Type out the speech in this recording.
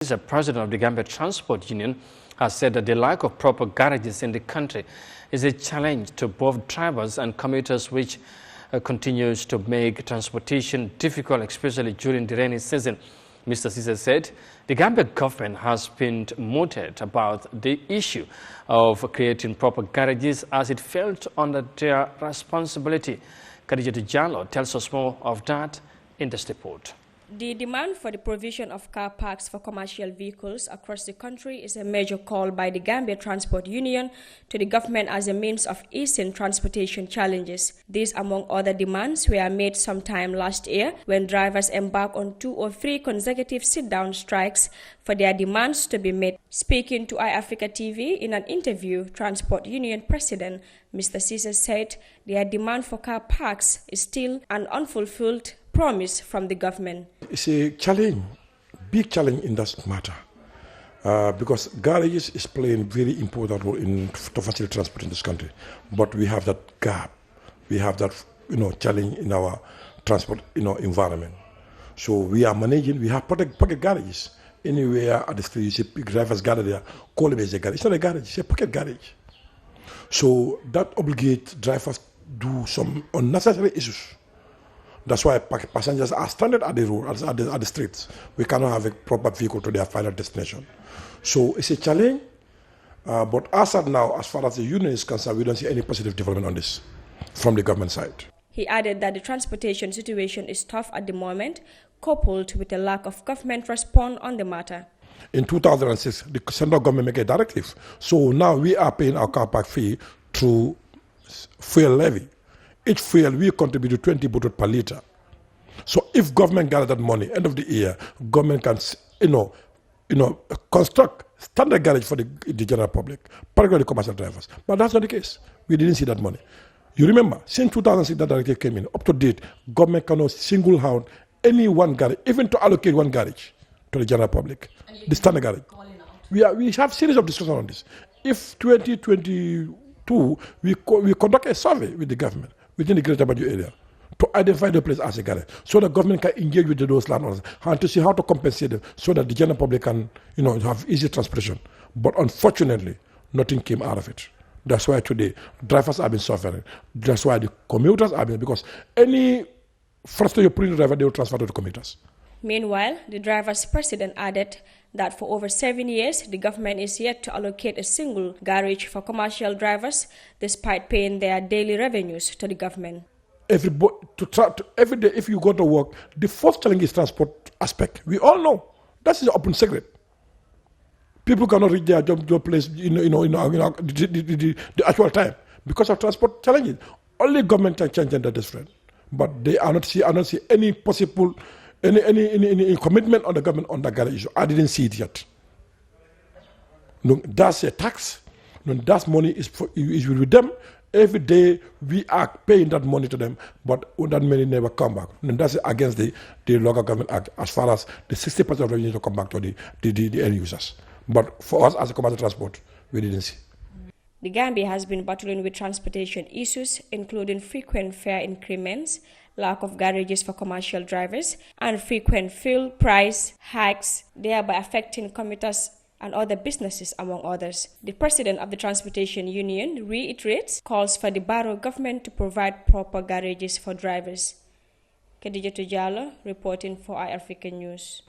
The president of the Gambia Transport Union has said that the lack of proper garages in the country is a challenge to both drivers and commuters, which continues to make transportation difficult, especially during the rainy season. Mr. Cisse said the Gambia government has been mooted about the issue of creating proper garages as it felt under their responsibility. Khadija Jallo tells us more of that in this report. The demand for the provision of car parks for commercial vehicles across the country is a major call by the Gambia Transport Union to the government as a means of easing transportation challenges. These, among other demands, were made sometime last year when drivers embarked on 2 or 3 consecutive sit-down strikes for their demands to be met. Speaking to Eyeafrica TV in an interview, Transport Union President Mr. Cisse said their demand for car parks is still an unfulfilled promise from the government. It's a challenge, big challenge in that matter, because garages is playing very important role to facilitate transport in this country. But we have that gap, we have that challenge in our transport environment. So we are managing. We have pocket garages anywhere at the street. You see drivers gather there, call it a garage. It's not a garage; it's a pocket garage. So that obligates drivers to do some unnecessary issues. That's why passengers are stranded at the road, at the streets. We cannot have a proper vehicle to their final destination. So it's a challenge. But as of now, as far as the union is concerned, we don't see any positive development on this from the government side. He added that the transportation situation is tough at the moment, coupled with a lack of government response on the matter. In 2006, the central government made a directive. So now we are paying our car park fee through fuel levy. Each fuel we contribute 20 butot per litre. So if government gather that money, end of the year, government can construct standard garage for the general public, particularly commercial drivers. But that's not the case. We didn't see that money. You remember, since 2006 that directive came in, up to date, government cannot single out any one garage, even to allocate one garage to the general public. The standard garage. We have series of discussions on this. If 2022 we conduct a survey with the government within the Greater Banjul area to identify the place as a garage, so the government can engage with those landowners and to see how to compensate them, so that the general public can, have easy transportation. But unfortunately, nothing came out of it. That's why today drivers have been suffering. That's why the commuters have been, because any frustrated you put in the driver, they will transfer to the commuters. Meanwhile, the driver's president added that for over 7 years, the government is yet to allocate a single garage for commercial drivers, despite paying their daily revenues to the government. Every day, if you go to work, the first challenge is transport aspect. We all know that is an open secret. People cannot reach their job place, the actual time because of transport challenges. Only government can change that different, but they are not see any possible. Any commitment on the government on that garage issue. I didn't see it yet. No, that's a tax. No, that money is with them. Every day we are paying that money to them, but that money never come back. And that's against the local government act, as far as the 60% of revenue to come back to the end users. But for us as a commercial transport, we didn't see. The Gambia has been battling with transportation issues, including frequent fare increments, lack of garages for commercial drivers, and frequent fuel price hikes, thereby affecting commuters and other businesses, among others. The president of the Transportation Union reiterates calls for the Barrow government to provide proper garages for drivers. Khadija Jallo reporting for Eyeafrica News.